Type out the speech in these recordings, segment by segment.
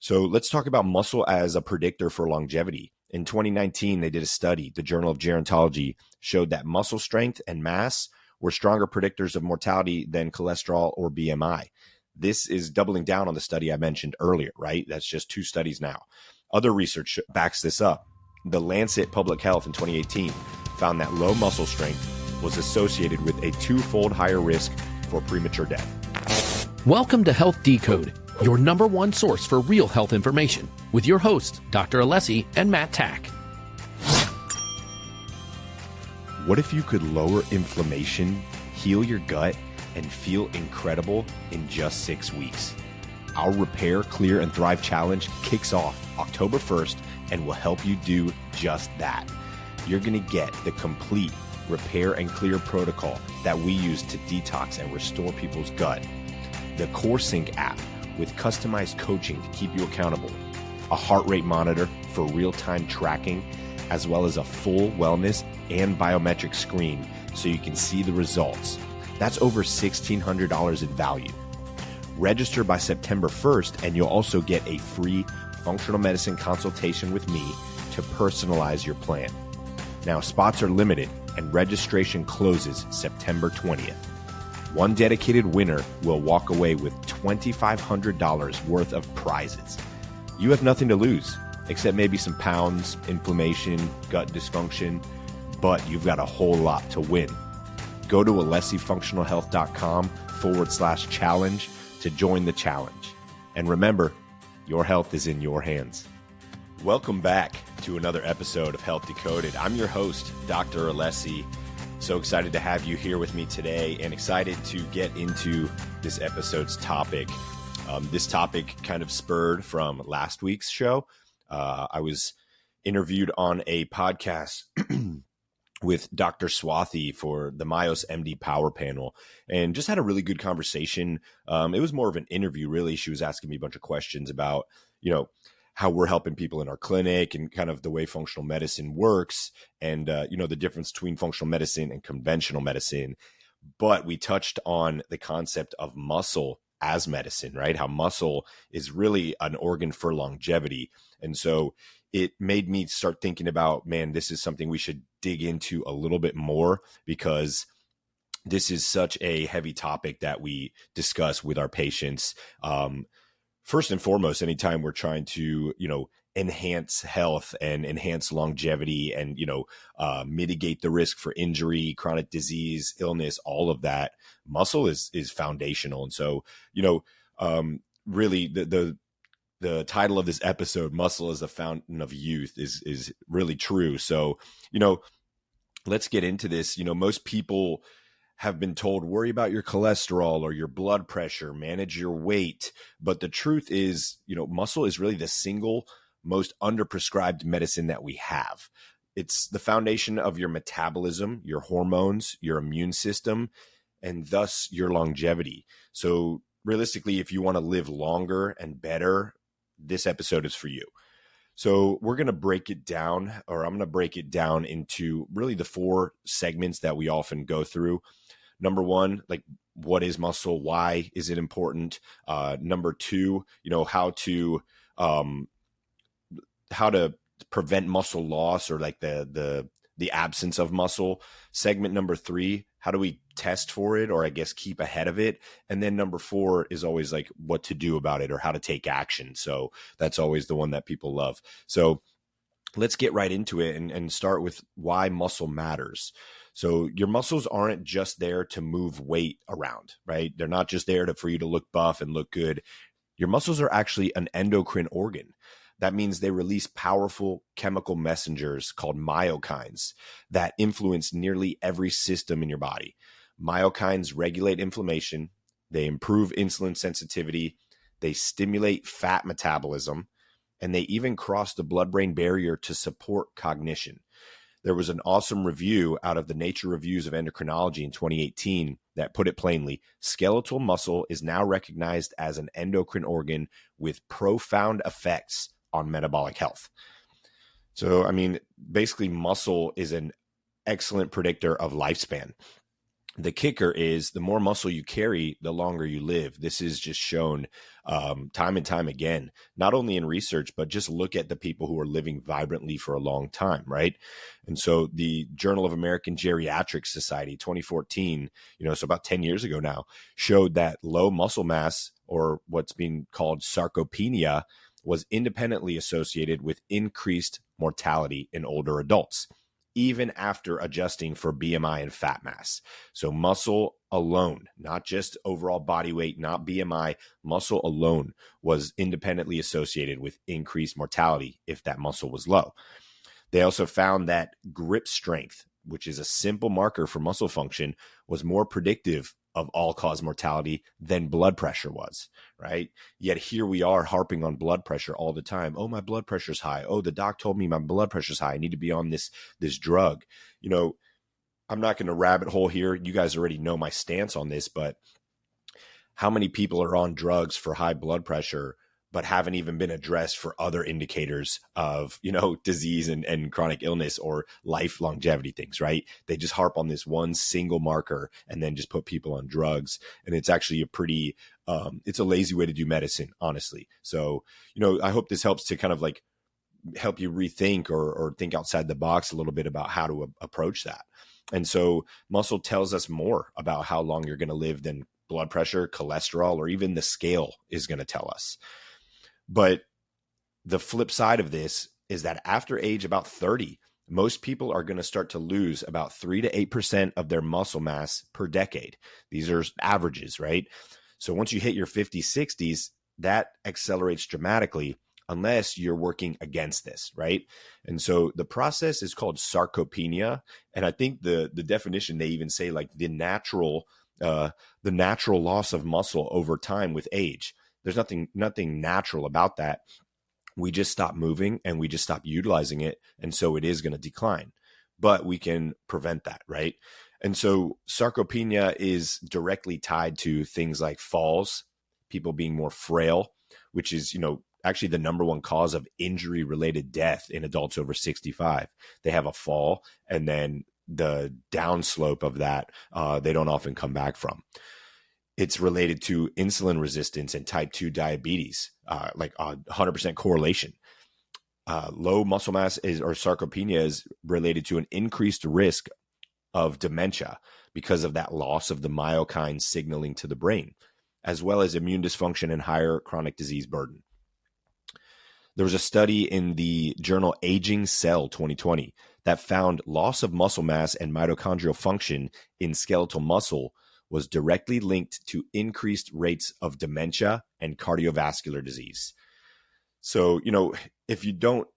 So let's talk about muscle as a predictor for longevity. In 2019, they did a study. The Journal of Gerontology showed that muscle strength and mass were stronger predictors of mortality than cholesterol or BMI. This is doubling down on the study I mentioned earlier, right? That's just 2 studies now. Other research backs this up. The Lancet Public Health in 2018 found that low muscle strength was associated with a 2-fold higher risk for premature death. Welcome to Health Decoded, your number one source for real health information, with your hosts, Dr. Alessi and Matt Tack. What if you could lower inflammation, heal your gut, and feel incredible in just 6 weeks? Our Repair, Clear, and Thrive Challenge kicks off October 1st and will help you do just that. You're going to get the complete Repair and Clear protocol that we use to detox and restore people's gut, the CoreSync app with customized coaching to keep you accountable, a heart rate monitor for real-time tracking, as well as a full wellness and biometric screen so you can see the results. That's over $1,600 in value. Register by September 1st and you'll also get a free functional medicine consultation with me to personalize your plan. Now, spots are limited and registration closes September 20th. One dedicated winner will walk away with $2,500 worth of prizes. You have nothing to lose, except maybe some pounds, inflammation, gut dysfunction, but you've got a whole lot to win. Go to alessifunctionalhealth.com/challenge to join the challenge. And remember, your health is in your hands. Welcome back to another episode of Health Decoded. I'm your host, Dr. Alessi. So excited to have you here with me today and excited to get into this episode's topic. This topic kind of spurred from last week's show. I was interviewed on a podcast with Dr. Swathi for the Myos MD Power Panel and just had a really good conversation. It was more of an interview, really. She was asking me a bunch of questions about, how we're helping people in our clinic and kind of the way functional medicine works and, the difference between functional medicine and conventional medicine. But we touched on the concept of muscle as medicine, right? How muscle is really an organ for longevity. And so it made me start thinking about, man, this is something we should dig into a little bit more because this is such a heavy topic that we discuss with our patients. First and foremost, anytime we're trying to, enhance health and enhance longevity and, mitigate the risk for injury, chronic disease, illness, all of that, muscle is foundational. And so, really the title of this episode, Muscle as a Fountain of Youth, is really true. So, let's get into this. Most people have been told, worry about your cholesterol or your blood pressure, manage your weight. But the truth is, muscle is really the single most underprescribed medicine that we have. It's the foundation of your metabolism, your hormones, your immune system, and thus your longevity. So realistically, if you want to live longer and better, this episode is for you. So we're going to break it down, or I'm going to break it down into really the 4 segments that we often go through. Number 1, like, what is muscle? Why is it important? Number 2, how to prevent muscle loss or like the absence of muscle. Segment number 3, how do we test for it, or I guess keep ahead of it? And then number 4 is always like what to do about it or how to take action. So that's always the one that people love. So let's get right into it and start with why muscle matters. So your muscles aren't just there to move weight around, right? They're not just there for you to look buff and look good. Your muscles are actually an endocrine organ. That means they release powerful chemical messengers called myokines that influence nearly every system in your body. Myokines regulate inflammation, they improve insulin sensitivity, they stimulate fat metabolism, and they even cross the blood-brain barrier to support cognition. There was an awesome review out of the Nature Reviews of Endocrinology in 2018 that put it plainly: skeletal muscle is now recognized as an endocrine organ with profound effects on metabolic health. So, basically muscle is an excellent predictor of lifespan. the kicker is the more muscle you carry, the longer you live. This is just shown time and time again, not only in research, but just look at the people who are living vibrantly for a long time, right? And so the Journal of American Geriatric Society, 2014, so about 10 years ago now, showed that low muscle mass, or what's being called sarcopenia, was independently associated with increased mortality in older adults, even after adjusting for BMI and fat mass. So muscle alone, not just overall body weight, not BMI, muscle alone was independently associated with increased mortality if that muscle was low. They also found that grip strength, which is a simple marker for muscle function, was more predictive of all-cause mortality than blood pressure was, right? Yet here we are harping on blood pressure all the time. Oh, my blood pressure's high. Oh, the doc told me my blood pressure's high. I need to be on this drug. I'm not going to rabbit hole here. You guys already know my stance on this, but how many people are on drugs for high blood pressure but haven't even been addressed for other indicators of, disease and chronic illness or life longevity things, right? They just harp on this one single marker and then just put people on drugs. And it's actually a pretty, it's a lazy way to do medicine, honestly. So, I hope this helps to kind of like help you rethink or think outside the box a little bit about how to approach that. And so muscle tells us more about how long you're going to live than blood pressure, cholesterol, or even the scale is going to tell us. But the flip side of this is that after age about 30, most people are going to start to lose about 3 to 8% of their muscle mass per decade. These are averages, right? So once you hit your 50s, 60s, that accelerates dramatically unless you're working against this, right? And so the process is called sarcopenia. And I think the definition, they even say like the natural loss of muscle over time with age. There's nothing natural about that. We just stop moving and we just stop utilizing it. And so it is going to decline, but we can prevent that, right? And so sarcopenia is directly tied to things like falls, people being more frail, which is, actually the number one cause of injury-related death in adults over 65. They have a fall, and then the downslope of that, they don't often come back from. It's related to insulin resistance and type 2 diabetes, like 100% correlation. Low muscle mass or sarcopenia is related to an increased risk of dementia because of that loss of the myokine signaling to the brain, as well as immune dysfunction and higher chronic disease burden. There was a study in the journal Aging Cell 2020 that found loss of muscle mass and mitochondrial function in skeletal muscle was directly linked to increased rates of dementia and cardiovascular disease. So, if you don't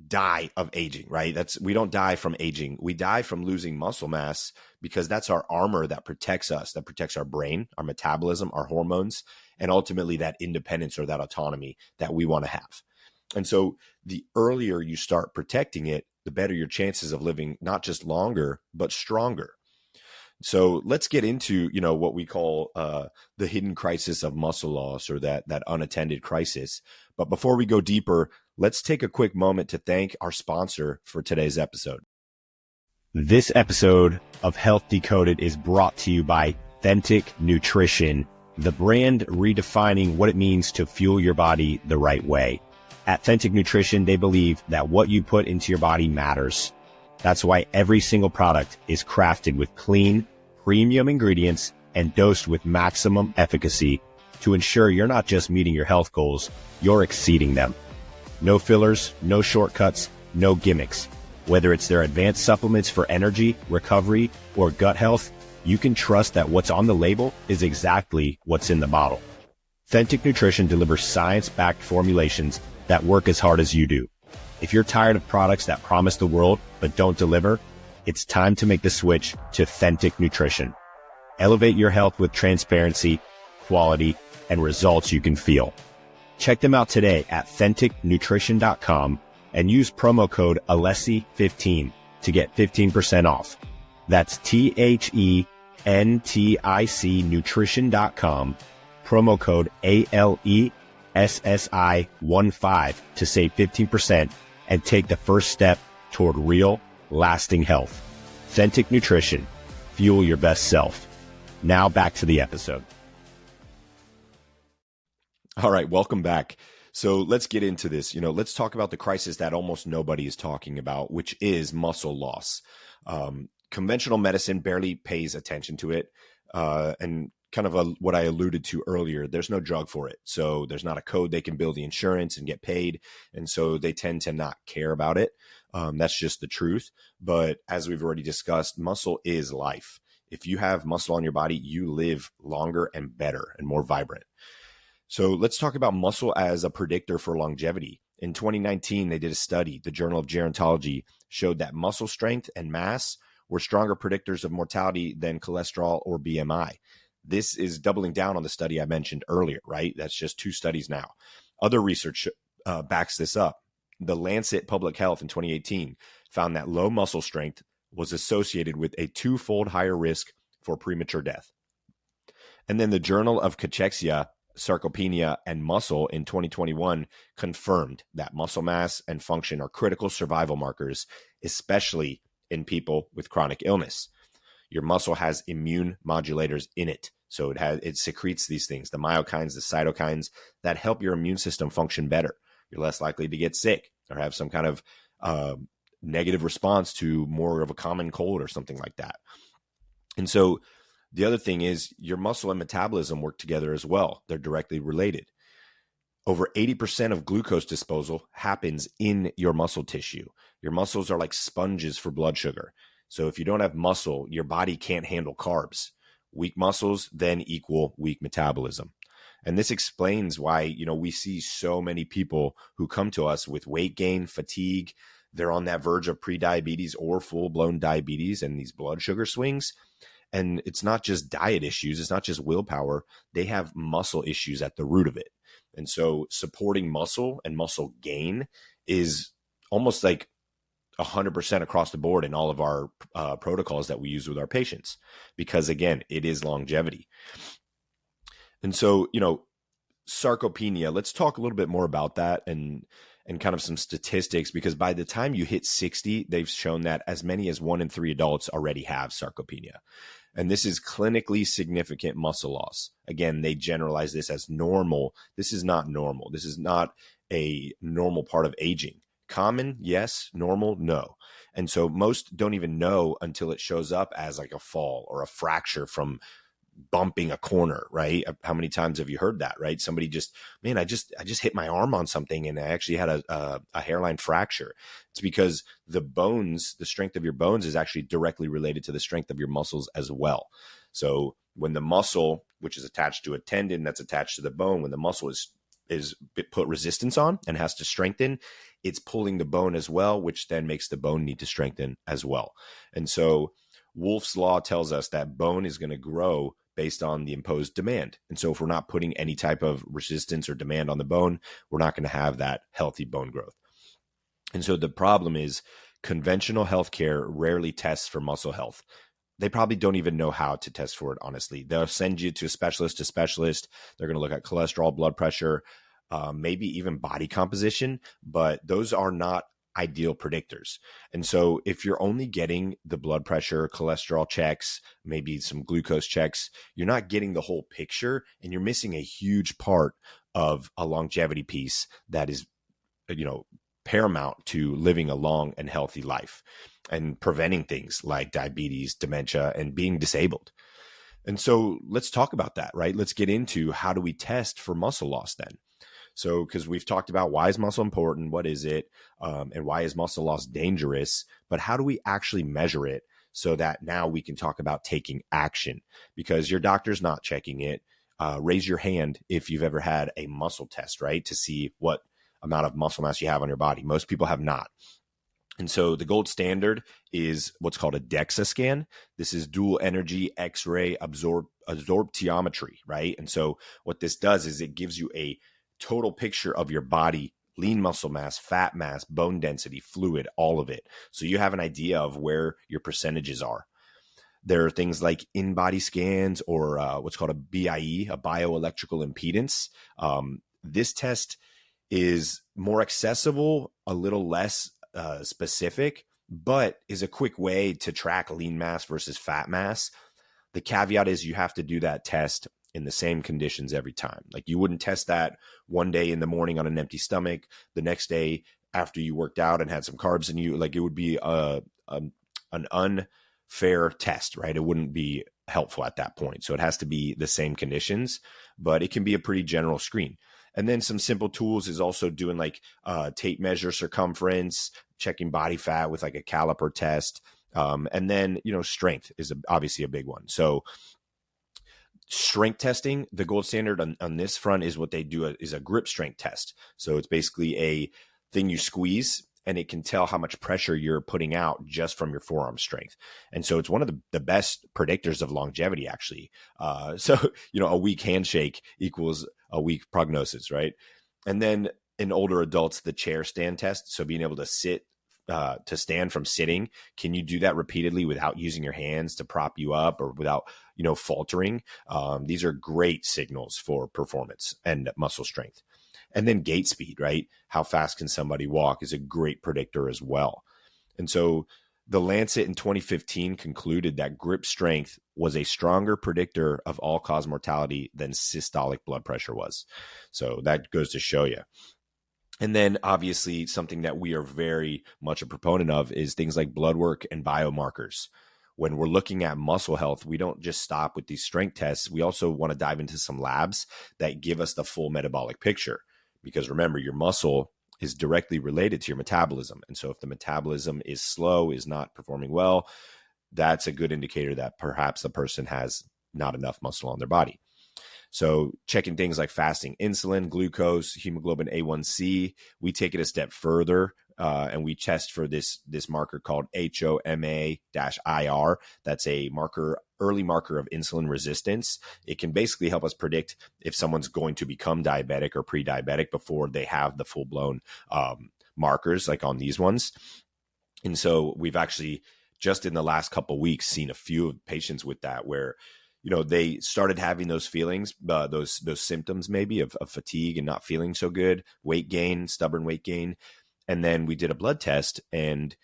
die of aging, right? We don't die from aging. We die from losing muscle mass because that's our armor that protects us, that protects our brain, our metabolism, our hormones, and ultimately that independence or that autonomy that we want to have. And so the earlier you start protecting it, the better your chances of living not just longer, but stronger. So let's get into, what we call the hidden crisis of muscle loss, or that unattended crisis. But before we go deeper, let's take a quick moment to thank our sponsor for today's episode. This episode of Health Decoded is brought to you by Authentic Nutrition, the brand redefining what it means to fuel your body the right way. At Authentic Nutrition, they believe that what you put into your body matters. That's why every single product is crafted with clean, premium ingredients and dosed with maximum efficacy to ensure you're not just meeting your health goals, you're exceeding them. No fillers, no shortcuts, no gimmicks. Whether it's their advanced supplements for energy, recovery, or gut health, you can trust that what's on the label is exactly what's in the bottle. Authentic Nutrition delivers science-backed formulations that work as hard as you do. If you're tired of products that promise the world but don't deliver, it's time to make the switch to Authentic Nutrition. Elevate your health with transparency, quality, and results you can feel. Check them out today at AuthenticNutrition.com and use promo code Alessi15 to get 15% off. That's THENTIC Nutrition.com, promo code ALESSI15 to save 15% and take the first step toward real, lasting health. Authentic Nutrition. fuel your best self. Now back to the episode. All right, welcome back. So let's get into this. Let's talk about the crisis that almost nobody is talking about, which is muscle loss. Conventional medicine barely pays attention to it. And kind of what I alluded to earlier, there's no drug for it. So there's not a code they can bill the insurance and get paid. And so they tend to not care about it. That's just the truth. But as we've already discussed, muscle is life. If you have muscle on your body, you live longer and better and more vibrant. So let's talk about muscle as a predictor for longevity. In 2019, they did a study. The Journal of Gerontology showed that muscle strength and mass were stronger predictors of mortality than cholesterol or BMI. This is doubling down on the study I mentioned earlier, right? That's just 2 studies now. Other research backs this up. The Lancet Public Health in 2018 found that low muscle strength was associated with a 2-fold higher risk for premature death. And then the Journal of Cachexia, Sarcopenia, and Muscle in 2021 confirmed that muscle mass and function are critical survival markers, especially in people with chronic illness. Your muscle has immune modulators in it. So it secretes these things, the myokines, the cytokines that help your immune system function better. You're less likely to get sick or have some kind of negative response to more of a common cold or something like that. And so the other thing is your muscle and metabolism work together as well. They're directly related. Over 80% of glucose disposal happens in your muscle tissue. Your muscles are like sponges for blood sugar. So if you don't have muscle, your body can't handle carbs. Weak muscles then equal weak metabolism. And this explains why, we see so many people who come to us with weight gain, fatigue. They're on that verge of prediabetes or full-blown diabetes and these blood sugar swings. And it's not just diet issues. It's not just willpower. They have muscle issues at the root of it. And so supporting muscle and muscle gain is almost like 100% across the board in all of our protocols that we use with our patients, because again, it is longevity. And so, sarcopenia, let's talk a little bit more about that and kind of some statistics, because by the time you hit 60, they've shown that as many as 1 in 3 adults already have sarcopenia. And this is clinically significant muscle loss. Again, they generalize this as normal. This is not normal. This is not a normal part of aging. Common, yes. Normal, no. And so most don't even know until it shows up as like a fall or a fracture from bumping a corner, right? How many times have you heard that, right? Somebody I just hit my arm on something and I actually had a hairline fracture. It's because the strength of your bones is actually directly related to the strength of your muscles as well. So when the muscle, which is attached to a tendon that's attached to the bone, when the muscle is put resistance on and has to strengthen, it's pulling the bone as well, which then makes the bone need to strengthen as well. And so Wolff's Law tells us that bone is going to grow based on the imposed demand. And so if we're not putting any type of resistance or demand on the bone, we're not going to have that healthy bone growth. And so the problem is conventional healthcare rarely tests for muscle health. They probably don't even know how to test for it, honestly. They'll send you to a specialist. They're going to look at cholesterol, blood pressure, maybe even body composition, but those are not ideal predictors. And so if you're only getting the blood pressure, cholesterol checks, maybe some glucose checks, you're not getting the whole picture, and you're missing a huge part of a longevity piece that is, paramount to living a long and healthy life and preventing things like diabetes, dementia, and being disabled. And so let's talk about that, right? Let's get into how do we test for muscle loss then? So, because we've talked about why is muscle important, what is it, and why is muscle loss dangerous, but how do we actually measure it so that now we can talk about taking action? Because your doctor's not checking it. Raise your hand if you've ever had a muscle test, right? To see what amount of muscle mass you have on your body. Most people have not. And so the gold standard is what's called a DEXA scan. This is dual energy X-ray absorptiometry, right? And so what this does is it gives you a total picture of your body, lean muscle mass, fat mass, bone density, fluid, all of it. So you have an idea of where your percentages are. There are things like in-body scans or what's called a BIE, a bioelectrical impedance. This test is more accessible, a little less specific, but is a quick way to track lean mass versus fat mass. The caveat is you have to do that test in the same conditions every time. Like you wouldn't test that one day in the morning on an empty stomach, the next day after you worked out and had some carbs in you. Like it would be an unfair test, right? It wouldn't be helpful at that point. So it has to be the same conditions, but it can be a pretty general screen. And then some simple tools is also doing like tape measure circumference, checking body fat with like a caliper test. And then, strength is obviously a big one. So strength testing, the gold standard on this front is what they do is a grip strength test. So it's basically a thing you squeeze and it can tell how much pressure you're putting out just from your forearm strength. And so it's one of the best predictors of longevity, actually. So a weak handshake equals a weak prognosis, right? And then in older adults, the chair stand test. So being able to to stand from sitting, can you do that repeatedly without using your hands to prop you up or without, faltering? These are great signals for performance and muscle strength. And then gait speed, right? How fast can somebody walk is a great predictor as well. And so the Lancet in 2015 concluded that grip strength was a stronger predictor of all-cause mortality than systolic blood pressure was. So that goes to show you. And then obviously something that we are very much a proponent of is things like blood work and biomarkers. When we're looking at muscle health, we don't just stop with these strength tests. We also want to dive into some labs that give us the full metabolic picture. Because remember, your muscle is directly related to your metabolism. And so if the metabolism is slow, is not performing well, that's a good indicator that perhaps the person has not enough muscle on their body. So checking things like fasting insulin, glucose, hemoglobin A1C, we take it a step further and we test for this marker called HOMA-IR. That's a early marker of insulin resistance. It can basically help us predict if someone's going to become diabetic or pre-diabetic before they have the full-blown markers like on these ones. And so we've actually just in the last couple of weeks seen a few patients with that where they started having those feelings, those symptoms maybe of fatigue and not feeling so good, weight gain, stubborn weight gain. And then we did a blood test, and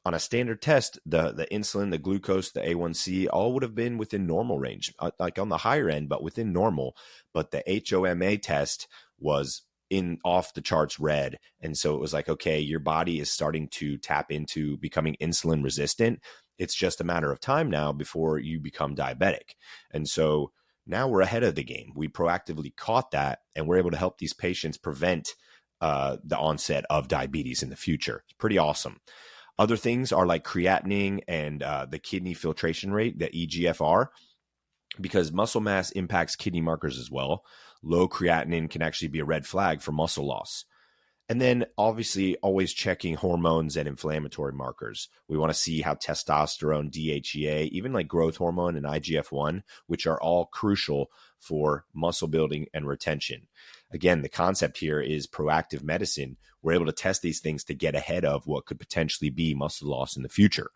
on a standard test, the insulin, the glucose, the A1C, all would have been within normal range, like on the higher end, but within normal. But the HOMA test was in off the charts red. And so it was like, okay, your body is starting to tap into becoming insulin resistant. It's just a matter of time now before you become diabetic. And so now we're ahead of the game. We proactively caught that, and we're able to help these patients prevent the onset of diabetes in the future. It's pretty awesome. Other things are like creatinine and the kidney filtration rate, the EGFR, because muscle mass impacts kidney markers as well. Low creatinine can actually be a red flag for muscle loss. And then obviously always checking hormones and inflammatory markers. We want to see how testosterone, DHEA, even like growth hormone and IGF-1, which are all crucial for muscle building and retention. Again, the concept here is proactive medicine. We're able to test these things to get ahead of what could potentially be muscle loss in the future.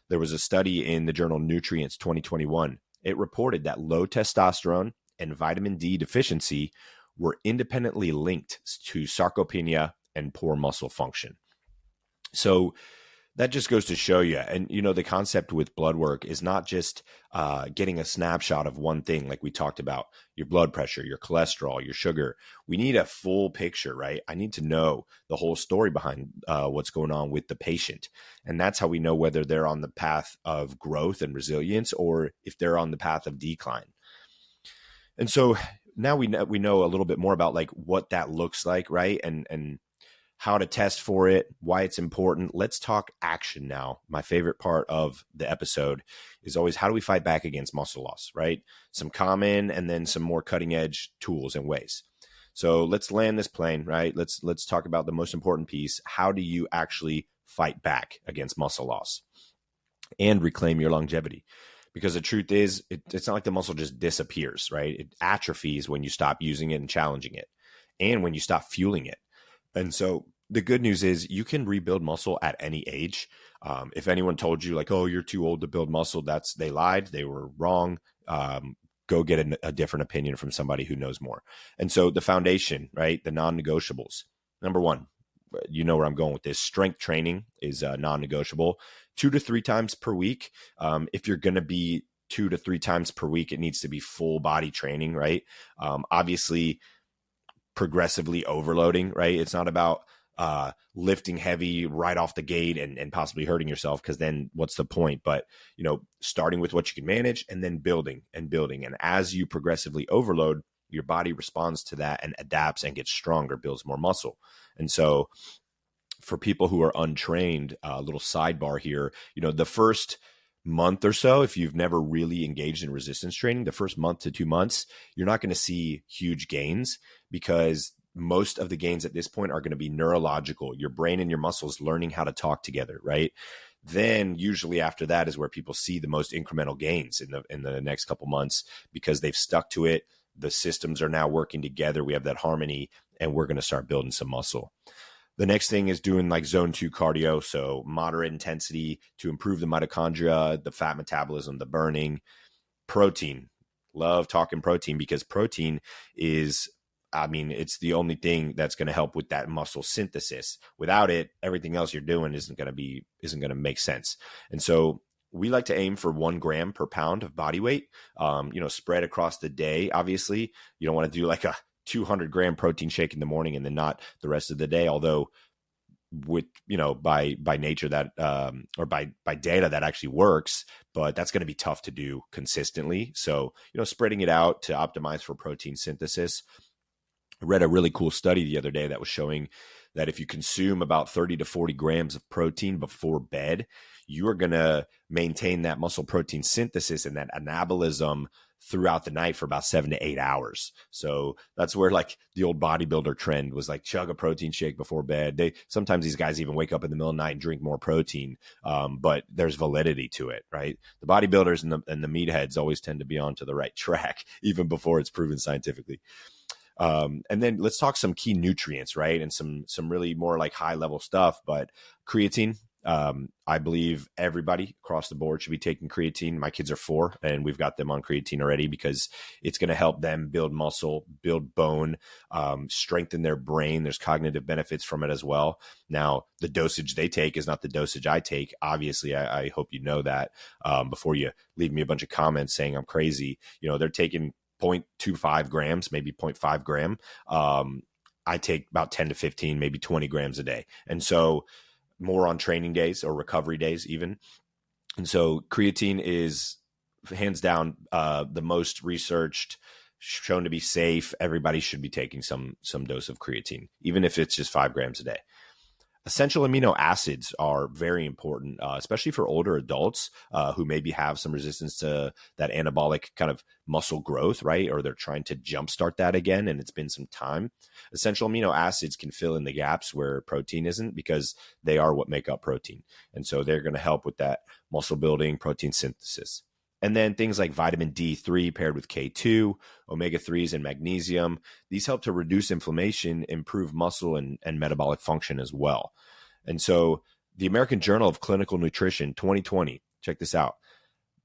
There was a study in the journal Nutrients 2021. It reported that low testosterone and vitamin D deficiency were independently linked to sarcopenia and poor muscle function. So that just goes to show you. And, the concept with blood work is not just getting a snapshot of one thing, like we talked about, your blood pressure, your cholesterol, your sugar. We need a full picture, right? I need to know the whole story behind what's going on with the patient. And that's how we know whether they're on the path of growth and resilience or if they're on the path of decline. And so now we know a little bit more about like what that looks like, right? And how to test for it, why it's important. Let's talk action now. My favorite part of the episode is always how do we fight back against muscle loss, right? Some common and then some more cutting edge tools and ways. So let's land this plane, right? Let's talk about the most important piece. How do you actually fight back against muscle loss and reclaim your longevity? Because the truth is, it's not like the muscle just disappears, right? It atrophies when you stop using it and challenging it, and when you stop fueling it. And so the good news is you can rebuild muscle at any age. If anyone told you like, oh, you're too old to build muscle, they lied. They were wrong. Go get a different opinion from somebody who knows more. And so the foundation, right? The non-negotiables. Number one, you know where I'm going with this. Strength training is non-negotiable. 2 to 3 times per week. If you're going to be 2 to 3 times per week, it needs to be full body training, right? Obviously, progressively overloading, right? It's not about lifting heavy right off the gate and possibly hurting yourself, because then what's the point? But, starting with what you can manage and then building and building. And as you progressively overload, your body responds to that and adapts and gets stronger, builds more muscle. And so for people who are untrained, a little sidebar here, the first month or so, if you've never really engaged in resistance training, the first month to 2 months, you're not going to see huge gains, because most of the gains at this point are going to be neurological, your brain and your muscles learning how to talk together, right? Then usually after that is where people see the most incremental gains in the next couple months, because they've stuck to it. The systems are now working together. We have that harmony, and we're going to start building some muscle. The next thing is doing like zone 2 cardio, so moderate intensity to improve the mitochondria, the fat metabolism, the burning. Protein. Love talking protein, because protein is, it's the only thing that's going to help with that muscle synthesis. Without it, everything else you're doing isn't going to make sense. And so we like to aim for 1 gram per pound of body weight, spread across the day. Obviously, you don't want to do like a 200-gram protein shake in the morning and then not the rest of the day. Although with, by nature that, or by data that actually works, but that's going to be tough to do consistently. So, spreading it out to optimize for protein synthesis. I read a really cool study the other day that was showing that if you consume about 30 to 40 grams of protein before bed, you are going to maintain that muscle protein synthesis and that anabolism throughout the night for about 7 to 8 hours. So that's where like the old bodybuilder trend was, like chug a protein shake before bed. Sometimes these guys even wake up in the middle of the night and drink more protein. But there's validity to it, right? The bodybuilders and the meatheads always tend to be onto the right track, even before it's proven scientifically. And then let's talk some key nutrients, right? And some really more like high level stuff, but creatine. I believe everybody across the board should be taking creatine. My kids are 4 and we've got them on creatine already, because it's going to help them build muscle, build bone, strengthen their brain. There's cognitive benefits from it as well. Now, the dosage they take is not the dosage I take. Obviously, I hope you know that, before you leave me a bunch of comments saying I'm crazy. They're taking 0.25 grams, maybe 0.5 gram. I take about 10 to 15, maybe 20 grams a day. And so more on training days or recovery days even. And so creatine is hands down the most researched, shown to be safe. Everybody should be taking some dose of creatine, even if it's just 5 grams a day. Essential amino acids are very important, especially for older adults who maybe have some resistance to that anabolic kind of muscle growth, right? Or they're trying to jumpstart that again, and it's been some time. Essential amino acids can fill in the gaps where protein isn't, because they are what make up protein. And so they're going to help with that muscle building, protein synthesis. And then things like vitamin D3 paired with K2, omega-3s, and magnesium. These help to reduce inflammation, improve muscle and metabolic function as well. And so the American Journal of Clinical Nutrition 2020, check this out.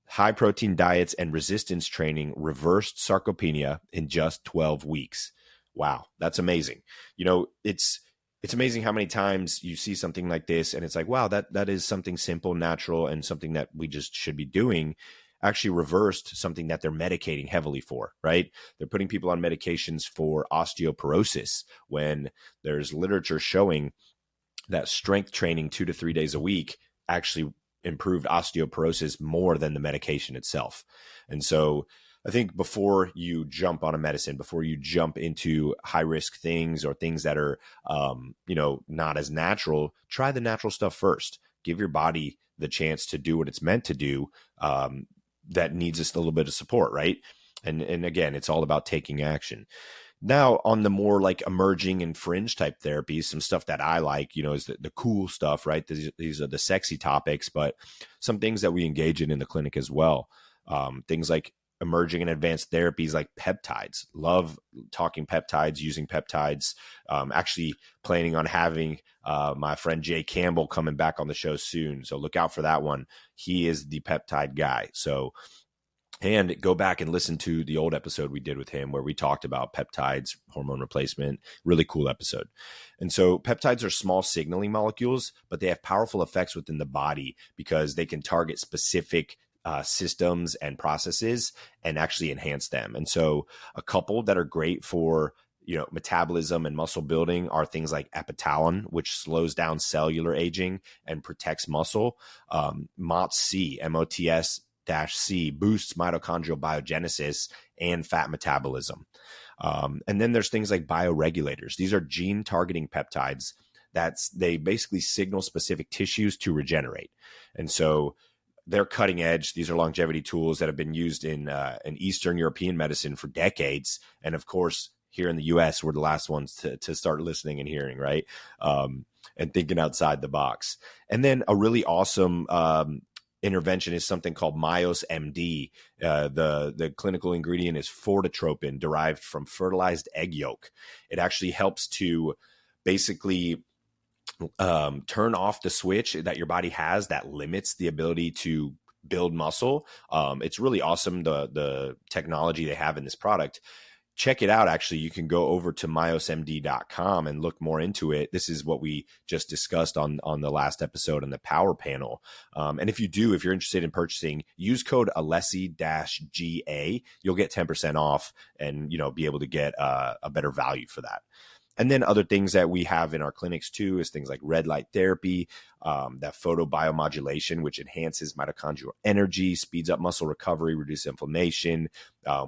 High protein diets and resistance training reversed sarcopenia in just 12 weeks. Wow, that's amazing. It's amazing how many times you see something like this and it's like, wow, that is something simple, natural, and something that we just should be doing. Actually reversed something that they're medicating heavily for, right? They're putting people on medications for osteoporosis, when there's literature showing that strength training 2 to 3 days a week actually improved osteoporosis more than the medication itself. And so I think before you jump on a medicine, before you jump into high risk things or things that are, not as natural, try the natural stuff first. Give your body the chance to do what it's meant to do. That needs just a little bit of support, right? And again, it's all about taking action. Now, on the more like emerging and fringe type therapies, some stuff that I like, is the cool stuff, right? These are the sexy topics, but some things that we engage in the clinic as well. Things like emerging and advanced therapies like peptides. Love talking peptides, using peptides. Actually planning on having my friend Jay Campbell coming back on the show soon. So look out for that one. He is the peptide guy. So And go back and listen to the old episode we did with him where we talked about peptides, hormone replacement. Really cool episode. And so peptides are small signaling molecules, but they have powerful effects within the body because they can target specific systems and processes and actually enhance them. And so a couple that are great for metabolism and muscle building are things like epitalon, which slows down cellular aging and protects muscle. MOTS-C, MOTS-C boosts mitochondrial biogenesis and fat metabolism. And then there's things like bioregulators. These are gene targeting peptides they basically signal specific tissues to regenerate. And so they're cutting edge. These are longevity tools that have been used in Eastern European medicine for decades. And of course, here in the US, we're the last ones to start listening and hearing, right? And thinking outside the box. And then a really awesome intervention is something called Myos MD. The clinical ingredient is fortitropin, derived from fertilized egg yolk. It actually helps to basically turn off the switch that your body has that limits the ability to build muscle. It's really awesome, the technology they have in this product. Check it out. Actually, you can go over to myosmd.com and look more into it. This is what we just discussed on the last episode on the power panel. And if you're interested in purchasing, use code Alessi-GA. You'll get 10% off and, be able to get a better value for that. And then other things that we have in our clinics too is things like red light therapy, that photobiomodulation, which enhances mitochondrial energy, speeds up muscle recovery, reduces inflammation.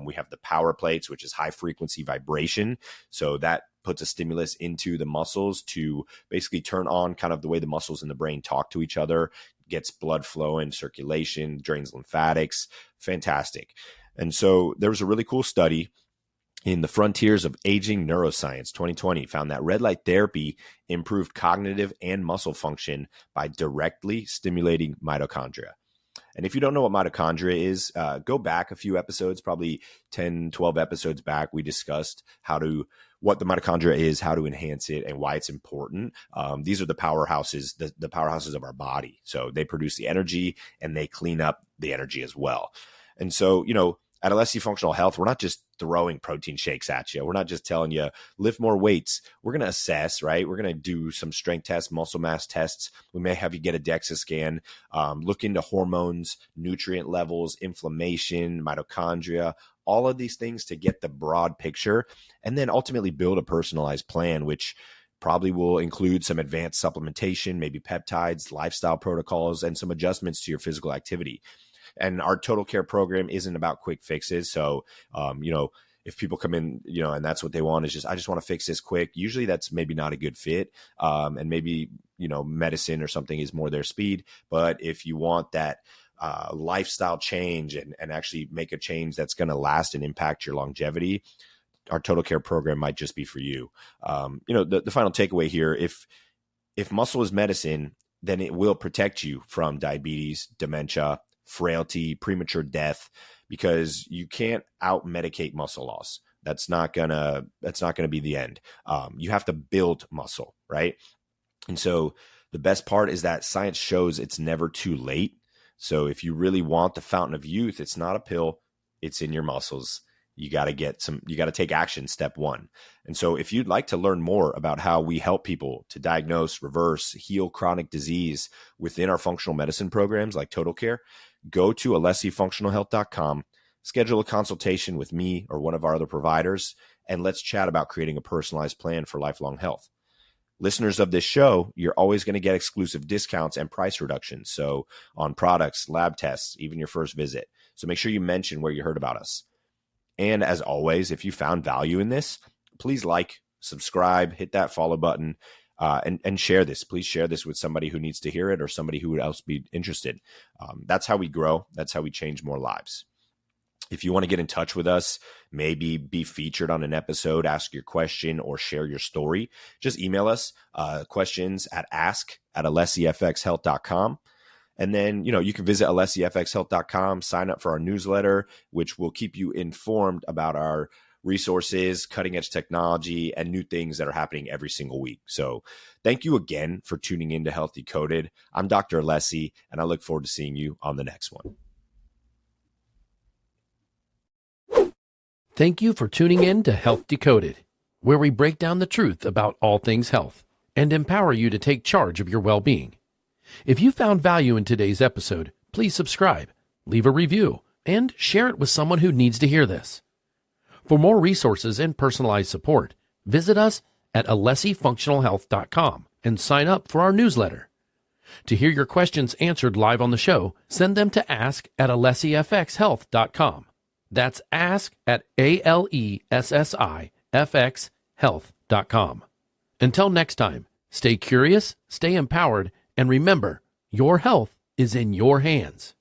We have the power plates, which is high frequency vibration. So that puts a stimulus into the muscles to basically turn on kind of the way the muscles in the brain talk to each other, gets blood flow and circulation, drains lymphatics. Fantastic. And so there was a really cool study in the Frontiers of Aging Neuroscience 2020 found that red light therapy improved cognitive and muscle function by directly stimulating mitochondria. And if you don't know what mitochondria is, go back a few episodes, probably 10, 12 episodes back. We discussed what the mitochondria is, how to enhance it, and why it's important. These are the powerhouses, the powerhouses of our body. So they produce the energy and they clean up the energy as well. And so, at Alessi Functional Health, we're not just throwing protein shakes at you. We're not just telling you lift more weights. We're going to assess, right? We're going to do some strength tests, muscle mass tests. We may have you get a DEXA scan, look into hormones, nutrient levels, inflammation, mitochondria, all of these things to get the broad picture, and then ultimately build a personalized plan, which probably will include some advanced supplementation, maybe peptides, lifestyle protocols, and some adjustments to your physical activity. And our total care program isn't about quick fixes. So, if people come in, and that's what they want is I just want to fix this quick. Usually that's maybe not a good fit. And maybe, medicine or something is more their speed. But if you want that lifestyle change and actually make a change that's going to last and impact your longevity, our total care program might just be for you. The final takeaway here, if muscle is medicine, then it will protect you from diabetes, dementia, frailty, premature death, because you can't out-medicate muscle loss. That's not gonna be the end. You have to build muscle, right? And so the best part is that science shows it's never too late. So if you really want the fountain of youth, it's not a pill, it's in your muscles. You got to take action, step one. And so if you'd like to learn more about how we help people to diagnose, reverse, heal chronic disease within our functional medicine programs like Total Care, go to alessifunctionalhealth.com, schedule a consultation with me or one of our other providers, and let's chat about creating a personalized plan for lifelong health. Listeners of this show, you're always going to get exclusive discounts and price reductions. So on products, lab tests, even your first visit. So make sure you mention where you heard about us. And as always, if you found value in this, please subscribe, hit that follow button, and share this. Please share this with somebody who needs to hear it or somebody who would else be interested. That's how we grow. That's how we change more lives. If you want to get in touch with us, maybe be featured on an episode, ask your question, or share your story, just email us questions at ask@alessifxhealth.com. And then, you can visit alessifxhealth.com, sign up for our newsletter, which will keep you informed about our resources, cutting edge technology, and new things that are happening every single week. So thank you again for tuning in to Health Decoded. I'm Dr. Alessi, and I look forward to seeing you on the next one. Thank you for tuning in to Health Decoded, where we break down the truth about all things health and empower you to take charge of your well-being. If you found value in today's episode, please subscribe, leave a review, and share it with someone who needs to hear this. For more resources and personalized support, visit us at alessifunctionalhealth.com and sign up for our newsletter. To hear your questions answered live on the show, send them to ask@alessifxhealth.com. That's ask@alessifxhealth.com. Until next time, stay curious, stay empowered, and remember, your health is in your hands.